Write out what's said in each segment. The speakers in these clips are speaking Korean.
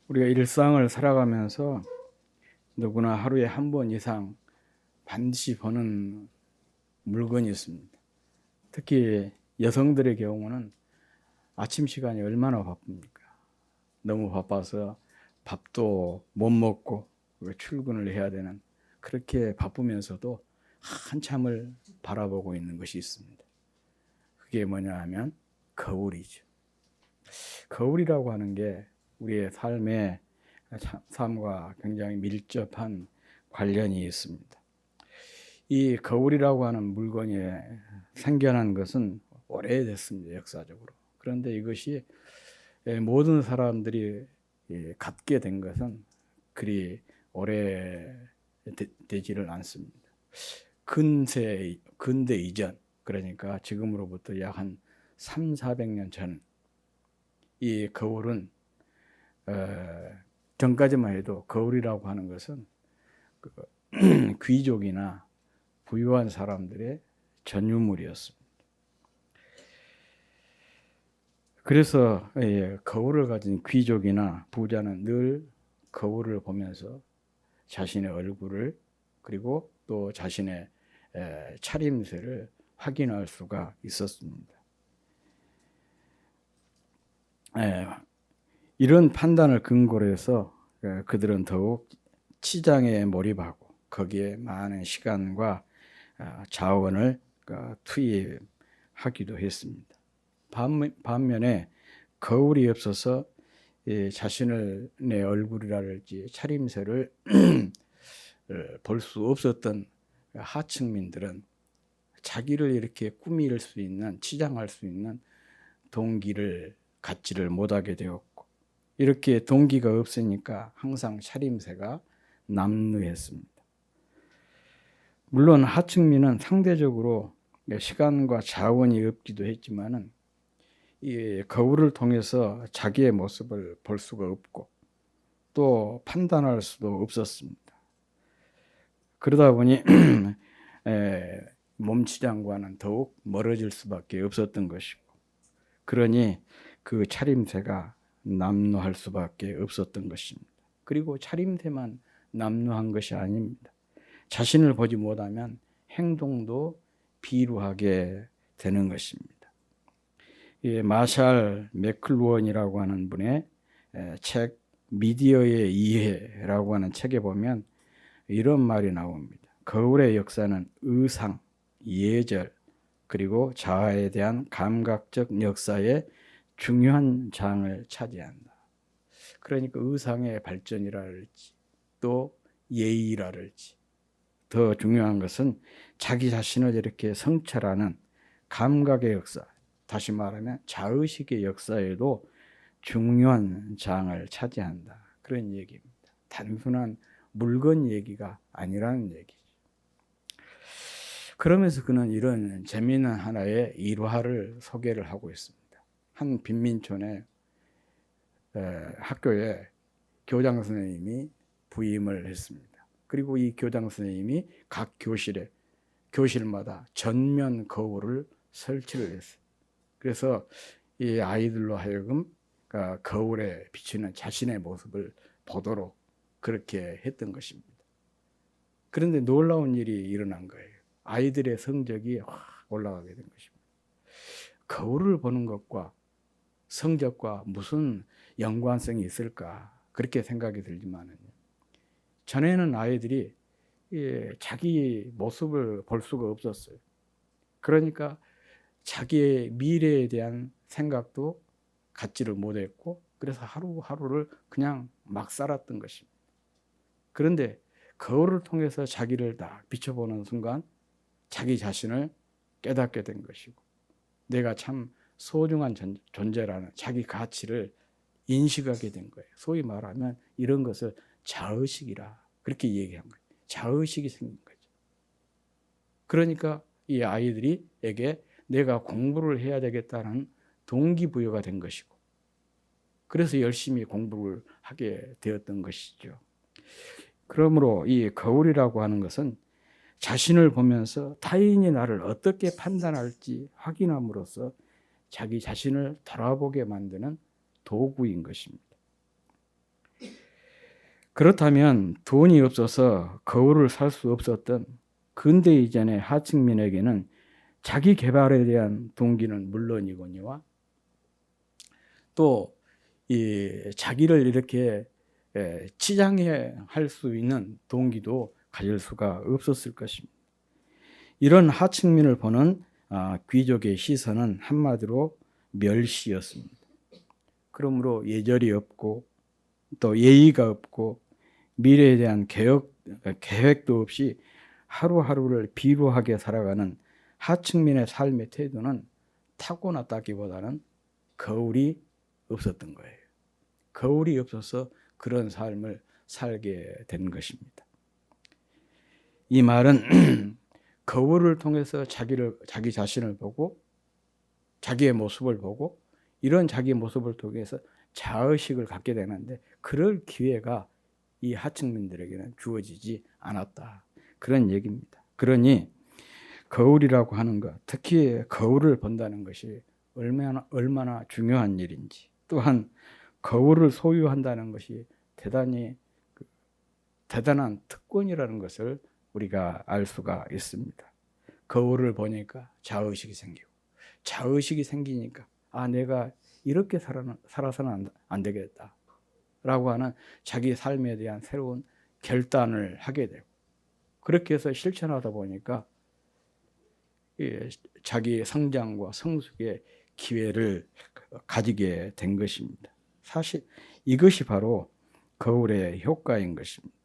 우리가 일상을 살아가면서 누구나 하루에 한 번 이상 반드시 보는 물건이 있습니다. 특히 여성들의 경우는 아침 시간이 얼마나 바쁩니까? 너무 바빠서 밥도 못 먹고 출근을 해야 되는, 그렇게 바쁘면서도 한참을 바라보고 있는 것이 있습니다. 그게 뭐냐 하면 거울이죠. 거울이라고 하는 게 우리의 삶과 굉장히 밀접한 관련이 있습니다. 이 거울이라고 하는 물건이 생겨난 것은 오래됐습니다, 역사적으로. 그런데 이것이 모든 사람들이 갖게 된 것은 그리 오래되지를 않습니다. 근대 이전, 그러니까 지금으로부터 약 한 300~400년 전, 이 거울은 전까지만 해도 거울이라고 하는 것은 귀족이나 부유한 사람들의 전유물이었습니다. 그래서 거울을 가진 귀족이나 부자는 늘 거울을 보면서 자신의 얼굴을, 그리고 또 자신의 차림새를 확인할 수가 있었습니다. 이런 판단을 근거로 해서 그들은 더욱 치장에 몰입하고 거기에 많은 시간과 자원을 투입하기도 했습니다. 반면에 거울이 없어서 자신의 얼굴이랄지 차림새를 볼 수 없었던 하층민들은 자기를 이렇게 꾸밀 수 있는, 치장할 수 있는 동기를 갖지를 못하게 되었고, 이렇게 동기가 없으니까 항상 차림새가 남루했습니다. 물론 하층민은 상대적으로 시간과 자원이 없기도 했지만은 이 거울을 통해서 자기의 모습을 볼 수가 없고 또 판단할 수도 없었습니다. 그러다 보니 몸치장과는 더욱 멀어질 수밖에 없었던 것이고, 그러니 그 차림새가 남루할 수밖에 없었던 것입니다. 그리고 차림새만 남루한 것이 아닙니다. 자신을 보지 못하면 행동도 비루하게 되는 것입니다. 마샬 맥클루언이라고 하는 분의 책 미디어의 이해라고 하는 책에 보면 이런 말이 나옵니다. 거울의 역사는 의상, 예절, 그리고 자아에 대한 감각적 역사에 중요한 장을 차지한다. 그러니까 의상의 발전이랄지 또 예의랄지, 더 중요한 것은 자기 자신을 이렇게 성찰하는 감각의 역사, 다시 말하면 자의식의 역사에도 중요한 장을 차지한다. 그런 얘기입니다. 단순한 물건 얘기가 아니라는 얘기죠. 그러면서 그는 이런 재미있는 하나의 일화를 소개를 하고 있습니다. 한 빈민촌의 학교에 교장 선생님이 부임을 했습니다. 그리고 이 교장 선생님이 각 교실마다 전면 거울을 설치를 했어요. 그래서 이 아이들로 하여금 거울에 비치는 자신의 모습을 보도록 그렇게 했던 것입니다. 그런데 놀라운 일이 일어난 거예요. 아이들의 성적이 확 올라가게 된 것입니다. 거울을 보는 것과 성적과 무슨 연관성이 있을까, 그렇게 생각이 들지만은, 전에는 아이들이 자기 모습을 볼 수가 없었어요. 그러니까 자기의 미래에 대한 생각도 갖지를 못했고, 그래서 하루하루를 그냥 막 살았던 것입니다. 그런데 거울을 통해서 자기를 다 비춰보는 순간 자기 자신을 깨닫게 된 것이고, 내가 참 소중한 존재라는 자기 가치를 인식하게 된 거예요. 소위 말하면 이런 것을 자의식이라 그렇게 얘기한 거예요. 자의식이 생긴 거죠. 그러니까 이 아이들에게 내가 공부를 해야 되겠다는 동기부여가 된 것이고, 그래서 열심히 공부를 하게 되었던 것이죠. 그러므로 이 거울이라고 하는 것은 자신을 보면서 타인이 나를 어떻게 판단할지 확인함으로써 자기 자신을 돌아보게 만드는 도구인 것입니다. 그렇다면 돈이 없어서 거울을 살 수 없었던 근대 이전의 하층민에게는 자기 개발에 대한 동기는 물론이거니와 또 이 자기를 이렇게 치장해 할 수 있는 동기도 가질 수가 없었을 것입니다. 이런 하층민을 보는 귀족의 시선은 한마디로 멸시였습니다. 그러므로 예절이 없고 또 예의가 없고 미래에 대한 계획도 없이 하루하루를 비루하게 살아가는 하층민의 삶의 태도는 타고났다기보다는 거울이 없었던 거예요. 거울이 없어서 그런 삶을 살게 된 것입니다. 이 말은 거울을 통해서 자기 자신을 보고 자기의 모습을 보고 이런 자기 모습을 통해서 자의식을 갖게 되는데 그럴 기회가 이 하층민들에게는 주어지지 않았다. 그런 얘기입니다. 그러니 거울이라고 하는 것, 특히 거울을 본다는 것이 얼마나 중요한 일인지, 또한 거울을 소유한다는 것이 대단한 특권이라는 것을 우리가 알 수가 있습니다. 거울을 보니까 자의식이 생기고, 자의식이 생기니까 내가 이렇게 살아서는 안 되겠다 라고 하는 자기 삶에 대한 새로운 결단을 하게 되고, 그렇게 해서 실천하다 보니까 자기의 성장과 성숙의 기회를 가지게 된 것입니다. 사실 이것이 바로 거울의 효과인 것입니다.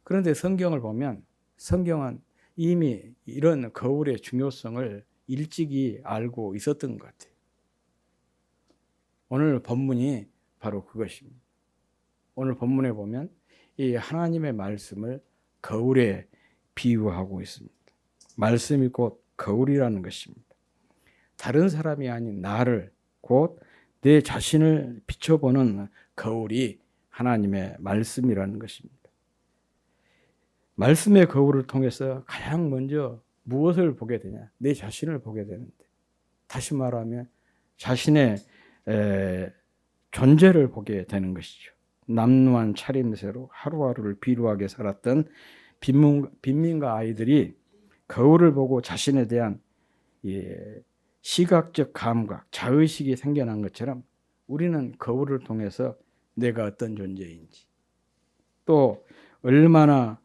그런데 성경을 보면 성경은 이미 이런 거울의 중요성을 일찍이 알고 있었던 것 같아요. 오늘 본문이 바로 그것입니다. 오늘 본문에 보면 이 하나님의 말씀을 거울에 비유하고 있습니다. 말씀이 곧 거울이라는 것입니다. 다른 사람이 아닌 나를 곧 내 자신을 비춰보는 거울이 하나님의 말씀이라는 것입니다. 말씀의 거울을 통해서 가장 먼저 무엇을 보게 되냐? 내 자신을 보게 되는데, 다시 말하면 자신의 존재를 보게 되는 것이죠. 남루한 차림새로 하루하루를 비루하게 살았던 빈민가 아이들이 거울을 보고 자신에 대한 시각적 감각, 자의식이 생겨난 것처럼 우리는 거울을 통해서 내가 어떤 존재인지, 또 얼마나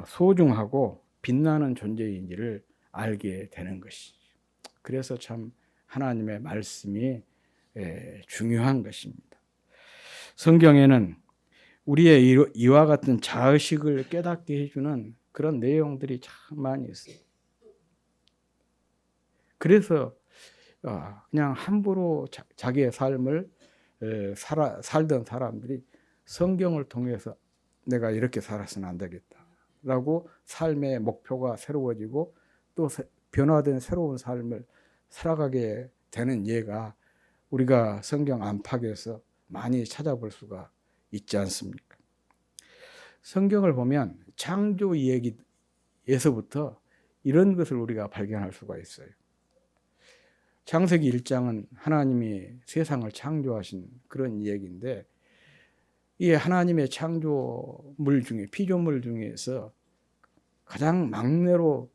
소중하고 빛나는 존재인지를 알게 되는 것이죠. 그래서 참 하나님의 말씀이 중요한 것입니다. 성경에는 우리의 이와 같은 자의식을 깨닫게 해주는 그런 내용들이 참 많이 있어요. 그래서 그냥 함부로 자기의 삶을 살던 사람들이 성경을 통해서 내가 이렇게 살아서는 안 되겠다라고 삶의 목표가 새로워지고 또 변화된 새로운 삶을 살아가게 되는 예가 우리가 성경 안팎에서 많이 찾아볼 수가 있지 않습니까? 성경을 보면 창조 이야기에서부터 이런 것을 우리가 발견할 수가 있어요. 창세기 1장은 하나님이 세상을 창조하신 그런 이야기인데, 이 하나님의 창조물 중에, 피조물 중에서 가장 막내로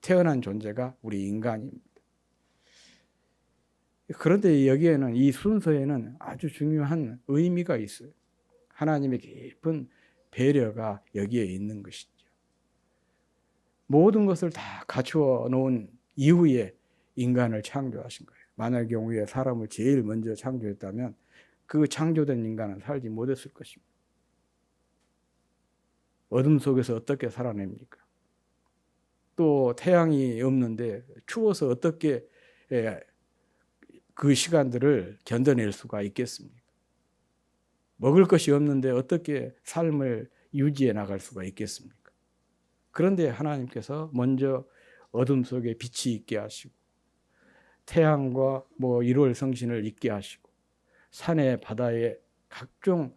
태어난 존재가 우리 인간입니다. 그런데 여기에는, 이 순서에는 아주 중요한 의미가 있어요. 하나님의 깊은 배려가 여기에 있는 것이죠. 모든 것을 다 갖추어 놓은 이후에 인간을 창조하신 거예요. 만약의 경우에 사람을 제일 먼저 창조했다면 그 창조된 인간은 살지 못했을 것입니다. 어둠 속에서 어떻게 살아냅니까? 또 태양이 없는데 추워서 어떻게 그 시간들을 견뎌낼 수가 있겠습니까? 먹을 것이 없는데 어떻게 삶을 유지해 나갈 수가 있겠습니까? 그런데 하나님께서 먼저 어둠 속에 빛이 있게 하시고, 태양과 1월 성신을 있게 하시고, 산에 바다에 각종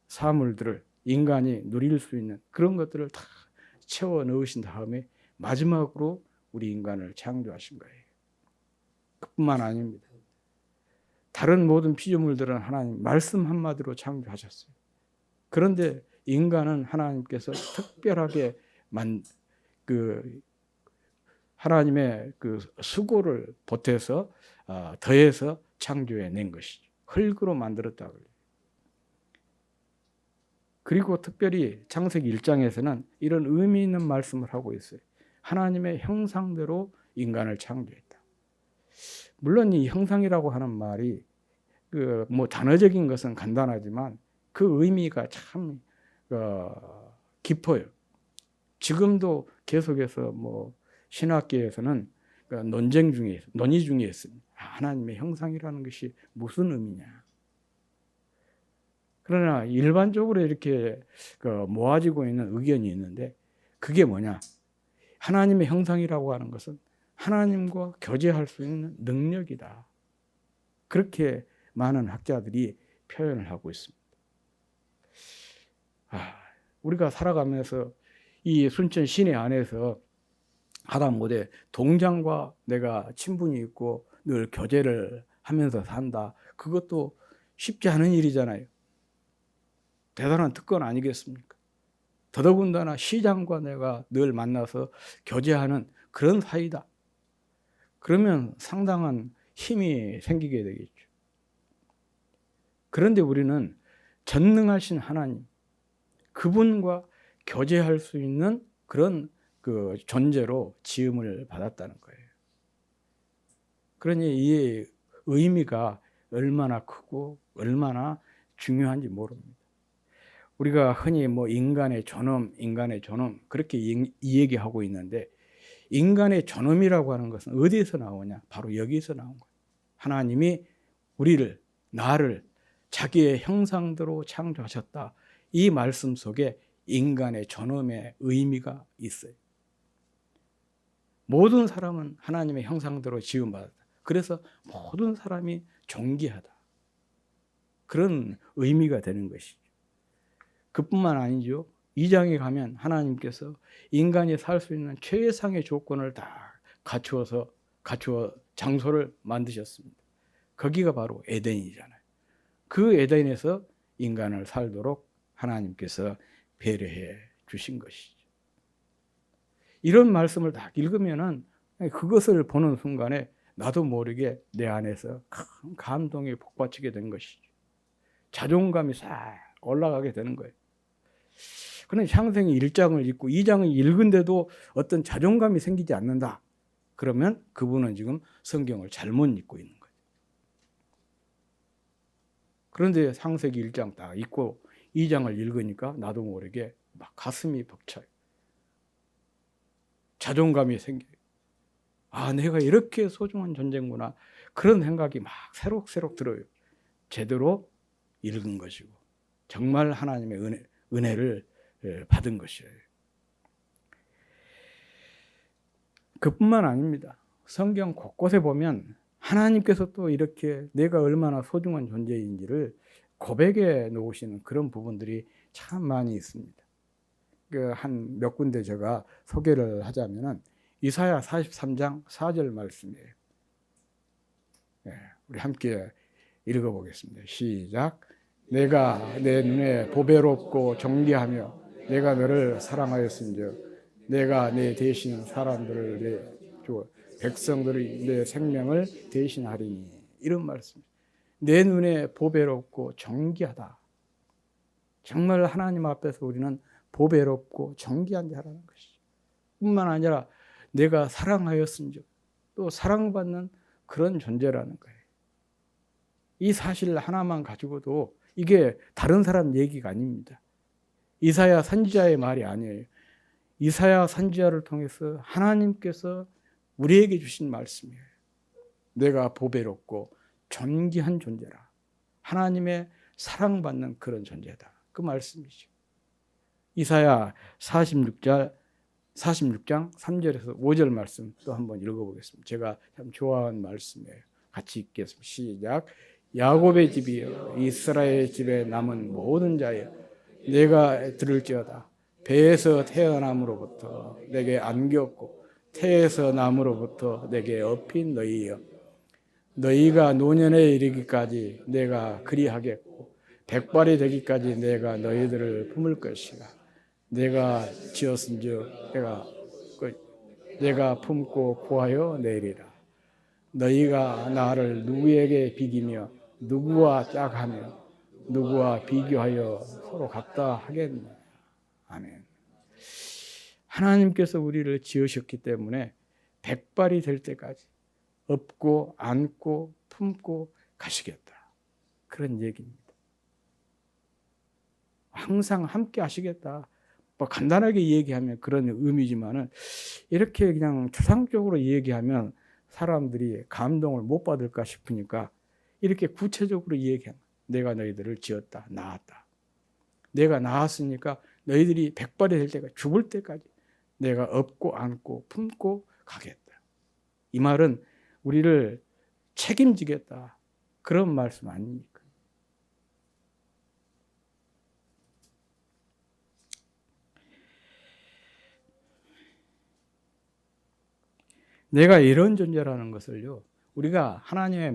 사물들을 인간이 누릴 수 있는 그런 것들을 다 채워 넣으신 다음에 마지막으로 우리 인간을 창조하신 거예요. 그뿐만 아닙니다. 다른 모든 피조물들은 하나님 말씀 한마디로 창조하셨어요. 그런데 인간은 하나님께서 특별하게 하나님의 그 수고를 보태서 더해서 창조해낸 것이죠. 흙으로 만들었다고 그래요. 그리고 특별히 창세기 1장에서는 이런 의미 있는 말씀을 하고 있어요. 하나님의 형상대로 인간을 창조했다. 물론 이 형상이라고 하는 말이 뭐 단어적인 것은 간단하지만 그 의미가 참 깊어요. 지금도 계속해서 뭐 신학계에서는 논의 중에 있습니다. 하나님의 형상이라는 것이 무슨 의미냐. 그러나 일반적으로 이렇게 모아지고 있는 의견이 있는데 그게 뭐냐? 하나님의 형상이라고 하는 것은 하나님과 교제할 수 있는 능력이다. 그렇게 많은 학자들이 표현을 하고 있습니다. 우리가 살아가면서 이 순천 시내 안에서 하다못해 동장과 내가 친분이 있고 늘 교제를 하면서 산다. 그것도 쉽지 않은 일이잖아요. 대단한 특권 아니겠습니까? 더더군다나 시장과 내가 늘 만나서 교제하는 그런 사이다. 그러면 상당한 힘이 생기게 되겠죠. 그런데 우리는 전능하신 하나님, 그분과 교제할 수 있는 그런 그 존재로 지음을 받았다는 거예요. 그러니 이 의미가 얼마나 크고 얼마나 중요한지 모릅니다. 우리가 흔히 뭐 인간의 존엄 그렇게 이 얘기하고 있는데 인간의 존엄이라고 하는 것은 어디에서 나오냐? 바로 여기서 나온 거예요. 하나님이 나를 자기의 형상대로 창조하셨다. 이 말씀 속에 인간의 존엄의 의미가 있어요. 모든 사람은 하나님의 형상대로 지음받았다. 그래서 모든 사람이 존귀하다. 그런 의미가 되는 것이죠. 그뿐만 아니죠. 2장에 가면 하나님께서 인간이 살 수 있는 최상의 조건을 다 갖추어 장소를 만드셨습니다. 거기가 바로 에덴이잖아요. 그 에덴에서 인간을 살도록 하나님께서 배려해 주신 것이죠. 이런 말씀을 딱 읽으면은 그것을 보는 순간에 나도 모르게 내 안에서 큰 감동에 복받치게 된 것이죠. 자존감이 싹 올라가게 되는 거예요. 그런데 창세기 1장을 읽고 2장을 읽은데도 어떤 자존감이 생기지 않는다. 그러면 그분은 지금 성경을 잘못 읽고 있는 거예요. 그런데 창세기 1장 딱 읽고 2장을 읽으니까 나도 모르게 막 가슴이 벅차요. 자존감이 생겨요. 내가 이렇게 소중한 존재구나. 그런 생각이 막 새록새록 들어요. 제대로 읽은 것이고 정말 하나님의 은혜를 받은 것이에요. 그뿐만 아닙니다. 성경 곳곳에 보면 하나님께서 또 이렇게 내가 얼마나 소중한 존재인지를 고백해 놓으시는 그런 부분들이 참 많이 있습니다. 한 몇 군데 제가 소개를 하자면은 이사야 43장 4절 말씀이에요. 우리 함께 읽어보겠습니다. 시작. 내가 내 눈에 보배롭고 정리하며 내가 너를 사랑하였은즉 내가 내 대신 사람들을 백성들이 내 생명을 대신하리니. 이런 말씀. 내 눈에 보배롭고 정기하다. 정말 하나님 앞에서 우리는 보배롭고 정기한 자라는 것이죠. 뿐만 아니라 내가 사랑하였은즉 또 사랑받는 그런 존재라는 거예요. 이 사실 하나만 가지고도 이게 다른 사람 얘기가 아닙니다. 이사야 선지자의 말이 아니에요. 이사야 선지자를 통해서 하나님께서 우리에게 주신 말씀이에요. 내가 보배롭고 존귀한 존재라. 하나님의 사랑받는 그런 존재다. 그 말씀이죠. 이사야 46장 3절에서 5절 말씀 또 한번 읽어보겠습니다. 제가 참 좋아하는 말씀이에요. 같이 읽겠습니다. 시작. 야곱의 집이여 이스라엘 집에 남은 모든 자여 내가 들을지어다. 배에서 태어남으로부터 내게 안겼고 태에서 남으로부터 내게 업힌 너희여 너희가 노년에 이르기까지 내가 그리하겠고 백발이 되기까지 내가 너희들을 품을 것이라. 내가 지었은즉 내가 품고 구하여 내리라. 너희가 나를 누구에게 비기며 누구와 짝하며 누구와 비교하여 서로 같다 하겠나. 아멘. 하나님께서 우리를 지으셨기 때문에 백발이 될 때까지 업고 안고 품고 가시겠다. 그런 얘기입니다. 항상 함께 하시겠다. 뭐 간단하게 얘기하면 그런 의미지만은 이렇게 그냥 추상적으로 얘기하면 사람들이 감동을 못 받을까 싶으니까 이렇게 구체적으로 얘기하면 내가 너희들을 지었다. 낳았다. 내가 낳았으니까 너희들이 백발이 될 때까지 죽을 때까지 내가 업고 안고 품고 가겠다. 이 말은 우리를 책임지겠다. 그런 말씀 아닙니까? 내가 이런 존재라는 것을요, 우리가 하나님의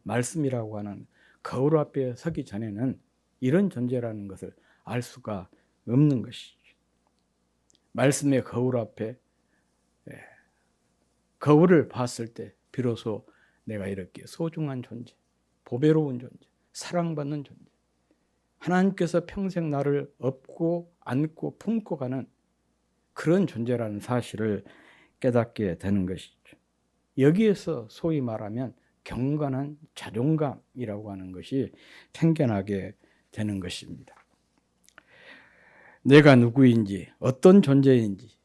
말씀이라고 하는 거울 앞에 서기 전에는 이런 존재라는 것을 알 수가 없는 것이죠. 말씀의 거울 앞에 거울을 봤을 때 비로소 내가 이렇게 소중한 존재, 보배로운 존재, 사랑받는 존재, 하나님께서 평생 나를 업고 안고 품고 가는 그런 존재라는 사실을 깨닫게 되는 것이죠. 여기에서 소위 말하면 경건한 자존감이라고 하는 것이 생겨나게 되는 것입니다. 내가 누구인지, 어떤 존재인지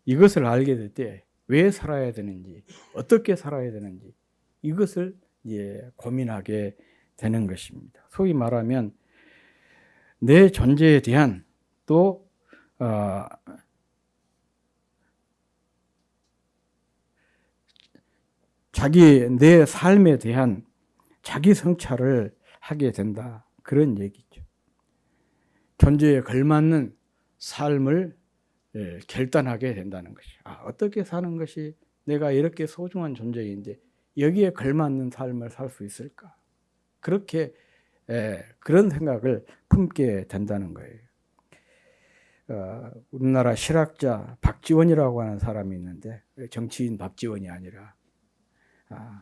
이것을 알게 될 때 왜 살아야 되는지, 어떻게 살아야 되는지 이것을 고민하게 되는 것입니다. 소위 말하면 내 존재에 대한 또 내 삶에 대한 자기 성찰을 하게 된다. 그런 얘기죠. 존재에 걸맞는 삶을 결단하게 된다는 것이죠. 어떻게 사는 것이 내가 이렇게 소중한 존재인데 여기에 걸맞는 삶을 살 수 있을까? 그렇게 그런 생각을 품게 된다는 거예요. 우리나라 실학자 박지원이라고 하는 사람이 있는데 정치인 박지원이 아니라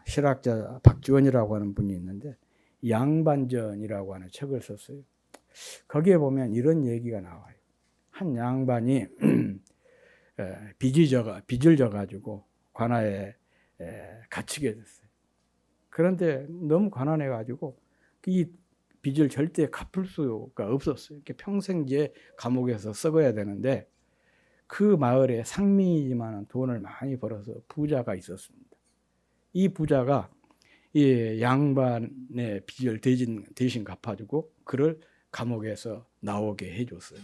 실학자 박지원이라고 하는 분이 있는데 양반전이라고 하는 책을 썼어요. 거기에 보면 이런 얘기가 나와요. 한 양반이 빚을 져가지고 관아에 갇히게 됐어요. 그런데 너무 가난해가지고 이 빚을 절대 갚을 수가 없었어요. 평생 이제 감옥에서 썩어야 되는데 그 마을에 상민이지만 돈을 많이 벌어서 부자가 있었습니다. 이 부자가 이 양반의 빚을 대신 갚아주고 그를 감옥에서 나오게 해줬어요.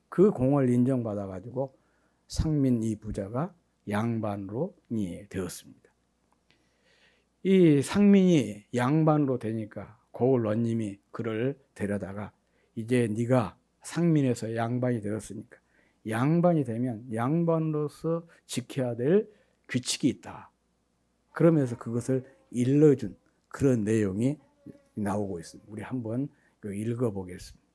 그 공을 인정받아가지고 상민 이 부자가 양반으로 되었습니다. 이 상민이 양반으로 되니까 고을원님이 그를 데려다가 이제 네가 상민에서 양반이 되었으니까 양반이 되면 양반으로서 지켜야 될 규칙이 있다. 그러면서 그것을 일러준 그런 내용이 나오고 있습니다. 우리 한번 읽어보겠습니다.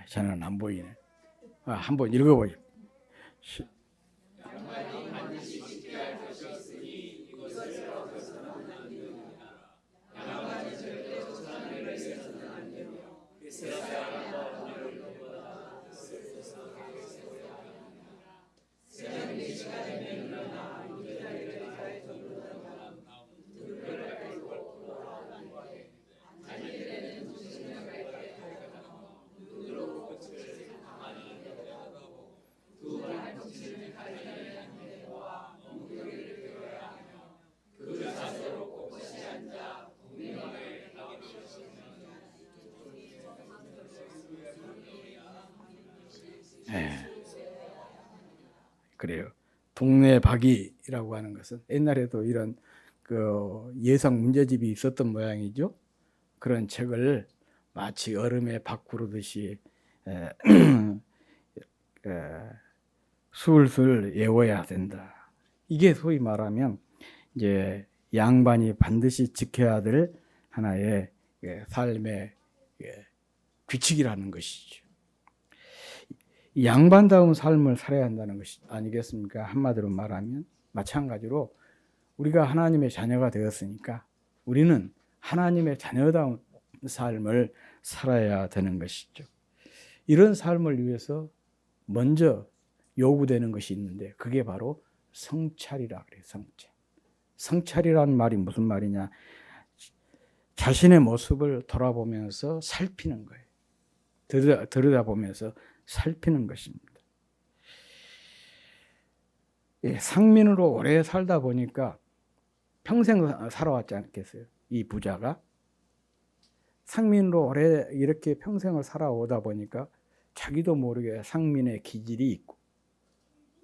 저는 안 보이네. 한번 읽어보죠. 그래요. 동네 박이라고 하는 것은 옛날에도 이런 예성 문제집이 있었던 모양이죠. 그런 책을 마치 얼음에 박 구르듯이 술술 외워야 된다. 이게 소위 말하면 이제 양반이 반드시 지켜야 될 하나의 삶의 규칙이라는 것이죠. 양반다운 삶을 살아야 한다는 것이 아니겠습니까? 한마디로 말하면 마찬가지로 우리가 하나님의 자녀가 되었으니까 우리는 하나님의 자녀다운 삶을 살아야 되는 것이죠. 이런 삶을 위해서 먼저 요구되는 것이 있는데 그게 바로 성찰이라 그래요. 성찰. 성찰이라는 말이 무슨 말이냐? 자신의 모습을 돌아보면서 살피는 거예요. 들여다보면서 살피는 것입니다. 상민으로 오래 살다 보니까 평생 살아왔지 않겠어요? 이 부자가 상민으로 오래 이렇게 평생을 살아오다 보니까 자기도 모르게 상민의 기질이 있고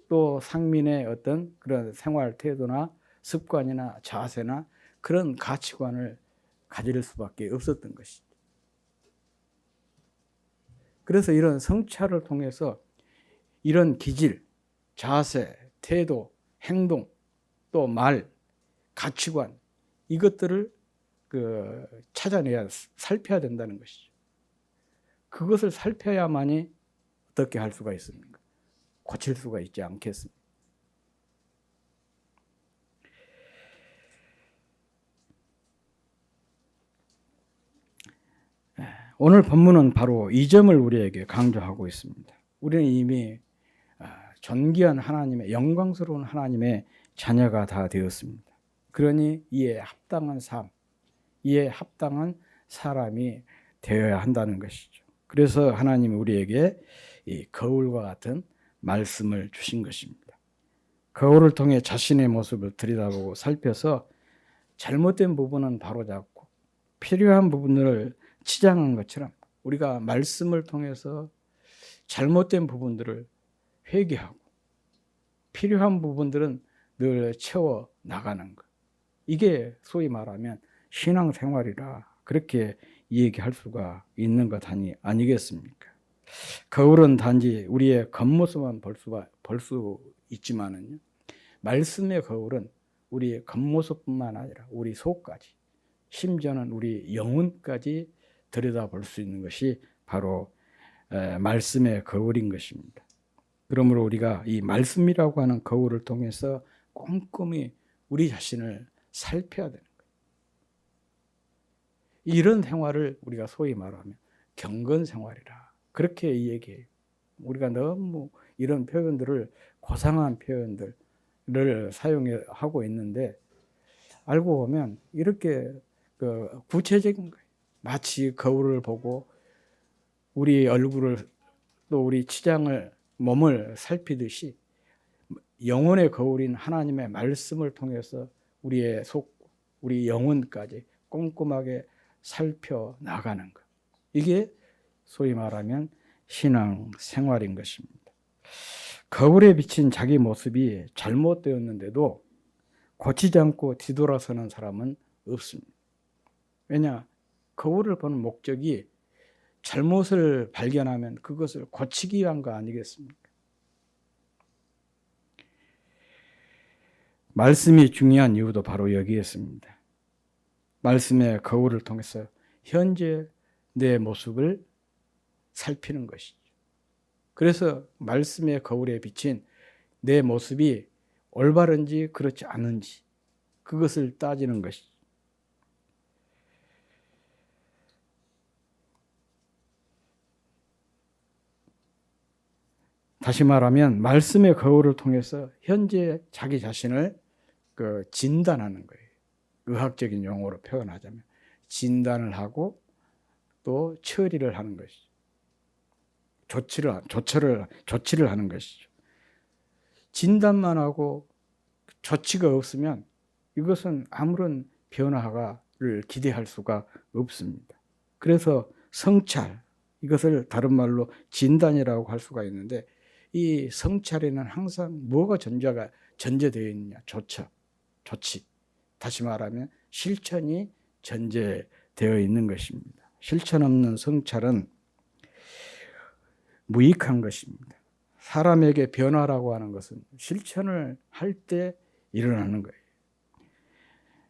또 상민의 어떤 그런 생활 태도나 습관이나 자세나 그런 가치관을 가질 수밖에 없었던 것이죠. 그래서 이런 성찰을 통해서 이런 기질, 자세, 태도, 행동, 또 말, 가치관 이것들을 찾아내야 살펴야 된다는 것이죠. 그것을 살펴야만이 어떻게 할 수가 있습니까? 고칠 수가 있지 않겠습니까? 오늘 본문은 바로 이 점을 우리에게 강조하고 있습니다. 우리는 이미 존귀한 하나님의 영광스러운 하나님의 자녀가 다 되었습니다. 그러니 이에 합당한 삶, 이에 합당한 사람이 되어야 한다는 것이죠. 그래서 하나님이 우리에게 이 거울과 같은 말씀을 주신 것입니다. 거울을 통해 자신의 모습을 들여다보고 살펴서 잘못된 부분은 바로잡고 필요한 부분을 치장한 것처럼 우리가 말씀을 통해서 잘못된 부분들을 회개하고 필요한 부분들은 늘 채워 나가는 것. 이게 소위 말하면 신앙생활이라 그렇게 얘기할 수가 있는 것 아니겠습니까? 거울은 단지 우리의 겉모습만 볼 수 있지만은요. 말씀의 거울은 우리의 겉모습뿐만 아니라 우리 속까지 심지어는 우리 영혼까지 들여다볼 수 있는 것이 바로 말씀의 거울인 것입니다. 그러므로 우리가 이 말씀이라고 하는 거울을 통해서 꼼꼼히 우리 자신을 살펴야 되는 거예요. 이런 생활을 우리가 소위 말하면 경건생활이라 그렇게 얘기해요. 우리가 너무 이런 표현들을 고상한 표현들을 사용하고 있는데 알고 보면 이렇게 구체적인 거예요. 마치 거울을 보고 우리 얼굴을 또 우리 치장을 몸을 살피듯이 영혼의 거울인 하나님의 말씀을 통해서 우리의 속, 우리 영혼까지 꼼꼼하게 살펴 나가는 것. 이게 소위 말하면 신앙생활인 것입니다. 거울에 비친 자기 모습이 잘못되었는데도 고치지 않고 뒤돌아서는 사람은 없습니다. 왜냐? 거울을 보는 목적이 잘못을 발견하면 그것을 고치기 위한 거 아니겠습니까? 말씀이 중요한 이유도 바로 여기에 있습니다. 말씀의 거울을 통해서 현재 내 모습을 살피는 것이죠. 그래서 말씀의 거울에 비친 내 모습이 올바른지 그렇지 않은지 그것을 따지는 것이죠. 다시 말하면 말씀의 거울을 통해서 현재 자기 자신을 진단하는 거예요. 의학적인 용어로 표현하자면 진단을 하고 또 처리를 하는 것이죠. 조치를 하는 것이죠. 진단만 하고 조치가 없으면 이것은 아무런 변화를 기대할 수가 없습니다. 그래서 성찰, 이것을 다른 말로 진단이라고 할 수가 있는데 이 성찰에는 항상 뭐가 전제되어 있느냐? 조치. 다시 말하면 실천이 전제되어 있는 것입니다. 실천 없는 성찰은 무익한 것입니다. 사람에게 변화라고 하는 것은 실천을 할 때 일어나는 거예요.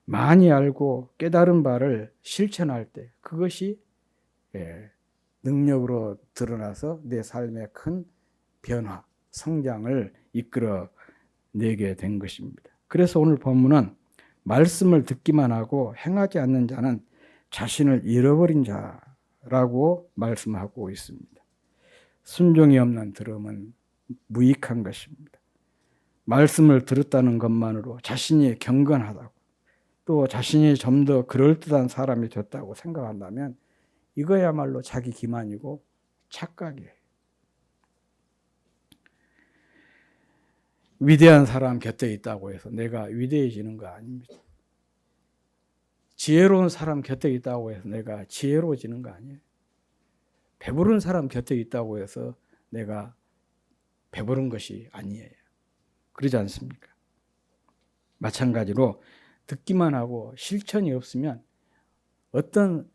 많이 알고 깨달은 바를 실천할 때 그것이 능력으로 드러나서 내 삶의 큰 변화, 성장을 이끌어내게 된 것입니다. 그래서 오늘 본문은 말씀을 듣기만 하고 행하지 않는 자는 자신을 잃어버린 자라고 말씀하고 있습니다. 순종이 없는 들음은 무익한 것입니다. 말씀을 들었다는 것만으로 자신이 경건하다고 또 자신이 좀 더 그럴듯한 사람이 됐다고 생각한다면 이거야말로 자기 기만이고 착각이에요. 위대한 사람 곁에 있다고 해서 내가 위대해지는 거 아닙니다. 지혜로운 사람 곁에 있다고 해서 내가 지혜로워지는 거 아니에요. 배부른 사람 곁에 있다고 해서 내가 배부른 것이 아니에요. 그러지 않습니까? 마찬가지로 듣기만 하고 실천이 없으면 어떤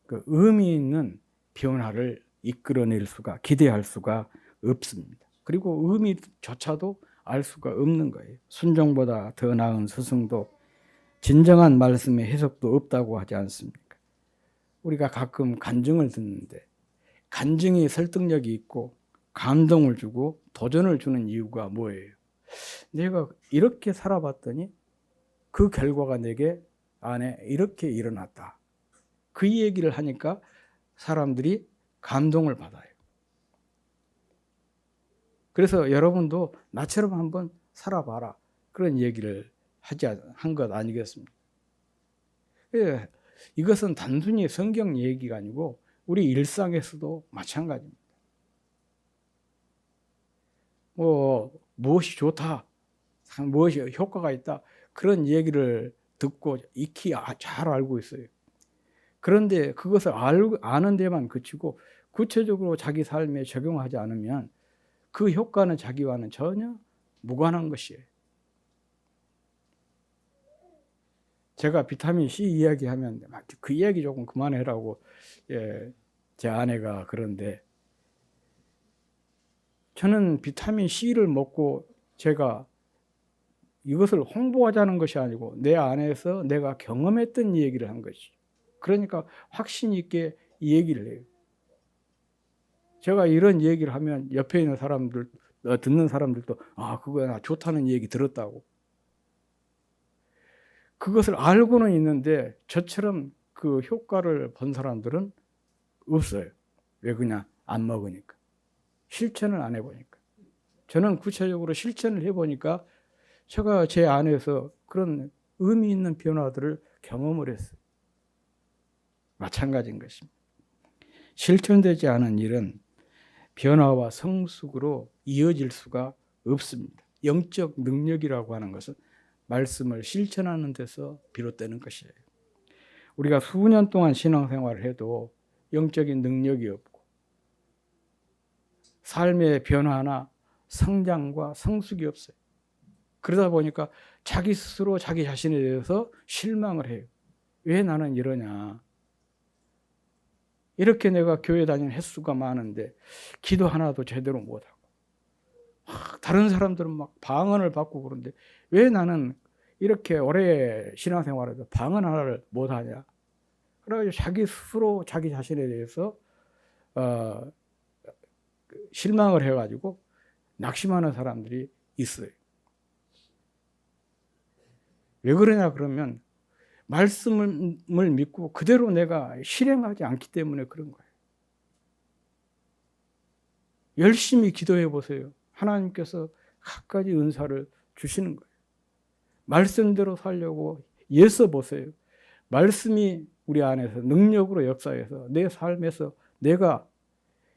그 의미 있는 변화를 이끌어낼 수가, 기대할 수가 없습니다. 그리고 의미조차도 알 수가 없는 거예요. 순종보다 더 나은 스승도 진정한 말씀의 해석도 없다고 하지 않습니까? 우리가 가끔 간증을 듣는데 간증이 설득력이 있고 감동을 주고 도전을 주는 이유가 뭐예요? 내가 이렇게 살아봤더니 그 결과가 내게 안에 이렇게 일어났다. 그 얘기를 하니까 사람들이 감동을 받아요. 그래서 여러분도 나처럼 한번 살아봐라. 그런 얘기를 한 것 아니겠습니까? 이것은 단순히 성경 얘기가 아니고 우리 일상에서도 마찬가지입니다. 무엇이 좋다, 무엇이 효과가 있다, 그런 얘기를 듣고 익히 잘 알고 있어요. 그런데 그것을 아는 데만 그치고 구체적으로 자기 삶에 적용하지 않으면 그 효과는 자기와는 전혀 무관한 것이에요. 제가 비타민 C 이야기하면 그 이야기 조금 그만해라고 제 아내가 그런데 저는 비타민 C를 먹고 제가 이것을 홍보하자는 것이 아니고 내 안에서 내가 경험했던 얘기를 한 것이. 그러니까 확신 있게 이 얘기를 해요. 제가 이런 얘기를 하면 옆에 있는 사람들, 듣는 사람들도 그거 나 좋다는 얘기 들었다고. 그것을 알고는 있는데 저처럼 그 효과를 본 사람들은 없어요. 왜 그냥 안 먹으니까. 실천을 안 해보니까. 저는 구체적으로 실천을 해보니까 제가 제 안에서 그런 의미 있는 변화들을 경험을 했어요. 마찬가지인 것입니다. 실천되지 않은 일은 변화와 성숙으로 이어질 수가 없습니다. 영적 능력이라고 하는 것은 말씀을 실천하는 데서 비롯되는 것이에요. 우리가 수년 동안 신앙생활을 해도 영적인 능력이 없고 삶의 변화나 성장과 성숙이 없어요. 그러다 보니까 자기 스스로 자기 자신에 대해서 실망을 해요. 왜 나는 이러냐. 이렇게 내가 교회 다니는 횟수가 많은데 기도 하나도 제대로 못하고 다른 사람들은 막 방언을 받고 그러는데 왜 나는 이렇게 오래 신앙생활에도 방언 하나를 못하냐. 그래가지고 자기 스스로 자기 자신에 대해서 실망을 해가지고 낙심하는 사람들이 있어요. 왜 그러냐 그러면 말씀을 믿고 그대로 내가 실행하지 않기 때문에 그런 거예요. 열심히 기도해 보세요. 하나님께서 갖가지 은사를 주시는 거예요. 말씀대로 살려고 애써 보세요. 말씀이 우리 안에서 능력으로 역사해서 내 삶에서 내가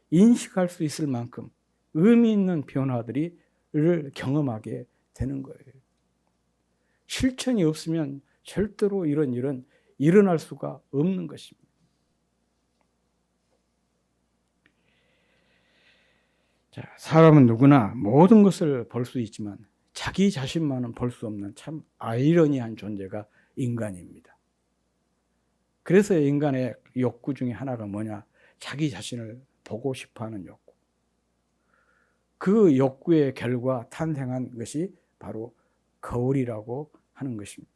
인식할 수 있을 만큼 의미 있는 변화들을 경험하게 되는 거예요. 실천이 없으면 절대로 이런 일은 일어날 수가 없는 것입니다. 자, 사람은 누구나 모든 것을 볼 수 있지만 자기 자신만은 볼 수 없는 참 아이러니한 존재가 인간입니다. 그래서 인간의 욕구 중에 하나가 뭐냐? 자기 자신을 보고 싶어하는 욕구. 그 욕구의 결과 탄생한 것이 바로 거울이라고 하는 것입니다.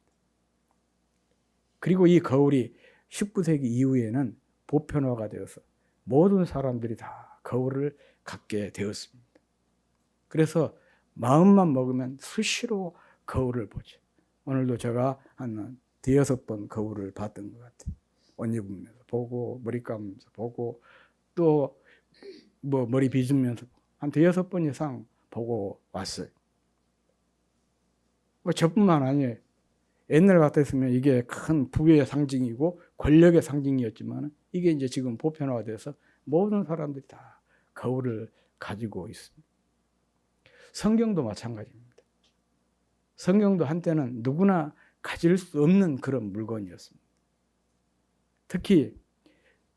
그리고 이 거울이 19세기 이후에는 보편화가 되어서 모든 사람들이 다 거울을 갖게 되었습니다. 그래서 마음만 먹으면 수시로 거울을 보죠. 오늘도 제가 한 5-6번 거울을 봤던 것 같아요. 옷 입으면서 보고, 머리 감으면서 보고, 또 뭐 머리 빗으면서 한 5-6번 이상 보고 왔어요. 뭐 저뿐만 아니에요. 옛날 같았으면 이게 큰 부의 상징이고 권력의 상징이었지만 이게 이제 지금 보편화가 돼서 모든 사람들이 다 거울을 가지고 있습니다. 성경도 마찬가지입니다. 성경도 한때는 누구나 가질 수 없는 그런 물건이었습니다. 특히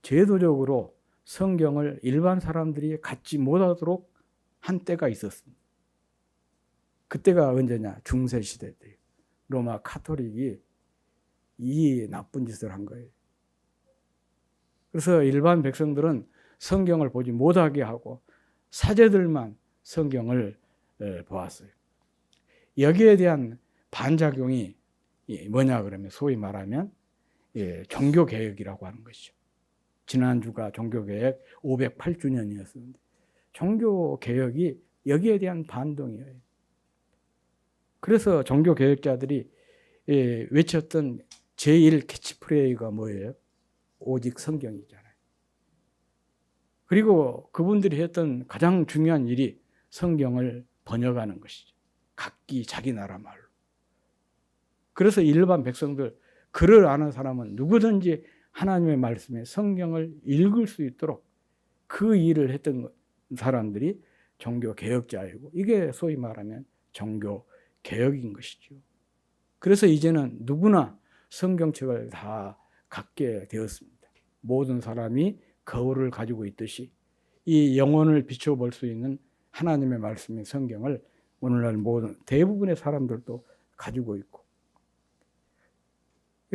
제도적으로 성경을 일반 사람들이 갖지 못하도록 한 때가 있었습니다. 그때가 언제냐? 중세시대 때예요. 로마 카톨릭이 이 나쁜 짓을 한 거예요. 그래서 일반 백성들은 성경을 보지 못하게 하고 사제들만 성경을 보았어요. 여기에 대한 반작용이 뭐냐 그러면 소위 말하면 종교개혁이라고 하는 것이죠. 지난주가 종교개혁 508주년이었습니다. 종교개혁이 여기에 대한 반동이에요. 그래서 종교개혁자들이 외쳤던 제1 캐치프레이가 뭐예요? 오직 성경이잖아요. 그리고 그분들이 했던 가장 중요한 일이 성경을 번역하는 것이죠. 각기 자기 나라 말로. 그래서 일반 백성들, 글을 아는 사람은 누구든지 하나님의 말씀에 성경을 읽을 수 있도록 그 일을 했던 사람들이 종교개혁자이고 이게 소위 말하면 종교개혁인 것이죠. 그래서 이제는 누구나 성경책을 다 갖게 되었습니다. 모든 사람이 거울을 가지고 있듯이 이 영혼을 비춰볼 수 있는 하나님의 말씀인 성경을 오늘날 모든 대부분의 사람들도 가지고 있고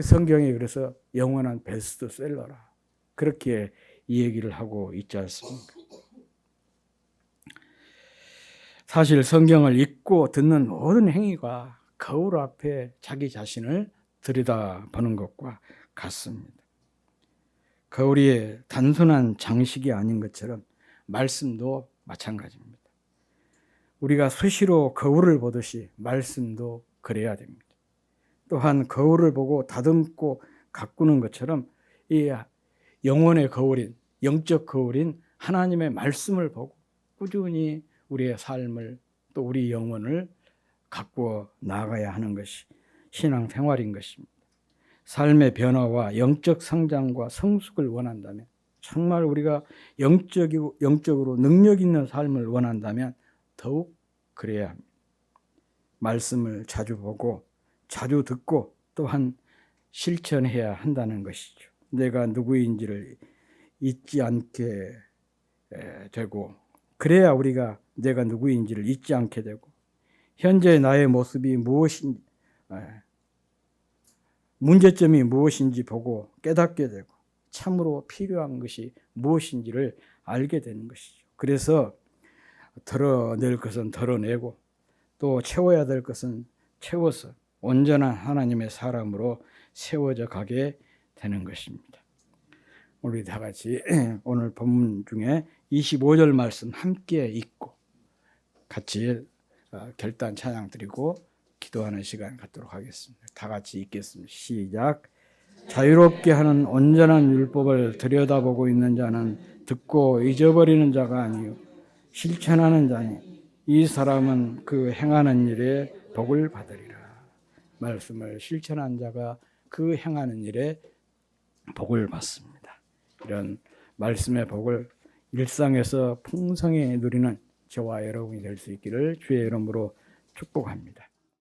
성경이 그래서 영원한 베스트셀러라 그렇게 이 얘기를 하고 있지 않습니까? 사실 성경을 읽고 듣는 모든 행위가 거울 앞에 자기 자신을 들여다보는 것과 같습니다. 거울이 단순한 장식이 아닌 것처럼 말씀도 마찬가지입니다. 우리가 수시로 거울을 보듯이 말씀도 그래야 됩니다. 또한 거울을 보고 다듬고 가꾸는 것처럼 이 영혼의 거울인 영적 거울인 하나님의 말씀을 보고 꾸준히 우리의 삶을 또 우리 영혼을 가꾸어 나가야 하는 것이 신앙생활인 것입니다. 삶의 변화와 영적 성장과 성숙을 원한다면 정말 우리가 영적으로 능력 있는 삶을 원한다면 더욱 그래야 합니다. 말씀을 자주 보고 자주 듣고 또한 실천해야 한다는 것이죠. 내가 누구인지를 잊지 않게 되고 그래야 우리가 내가 누구인지를 잊지 않게 되고 현재 나의 모습이 무엇인지 문제점이 무엇인지 보고 깨닫게 되고 참으로 필요한 것이 무엇인지를 알게 되는 것이죠. 그래서 덜어낼 것은 덜어내고 또 채워야 될 것은 채워서 온전한 하나님의 사람으로 세워져 가게 되는 것입니다. 우리 다 같이 오늘 본문 중에 25절 말씀 함께 읽고 같이 결단 찬양 드리고 기도하는 시간 갖도록 하겠습니다. 다 같이 읽겠습니다. 시작. 자유롭게 하는 온전한 율법을 들여다보고 있는 자는 듣고 잊어버리는 자가 아니요 실천하는 자니 이 사람은 그 행하는 일에 복을 받으리라. 말씀을 실천한 자가 그 행하는 일에 복을 받습니다. 이런 말씀의 복을 일상에서 풍성히 누리는 저와 여러분이 될 수 있기를 주의 이름으로 축복합니다.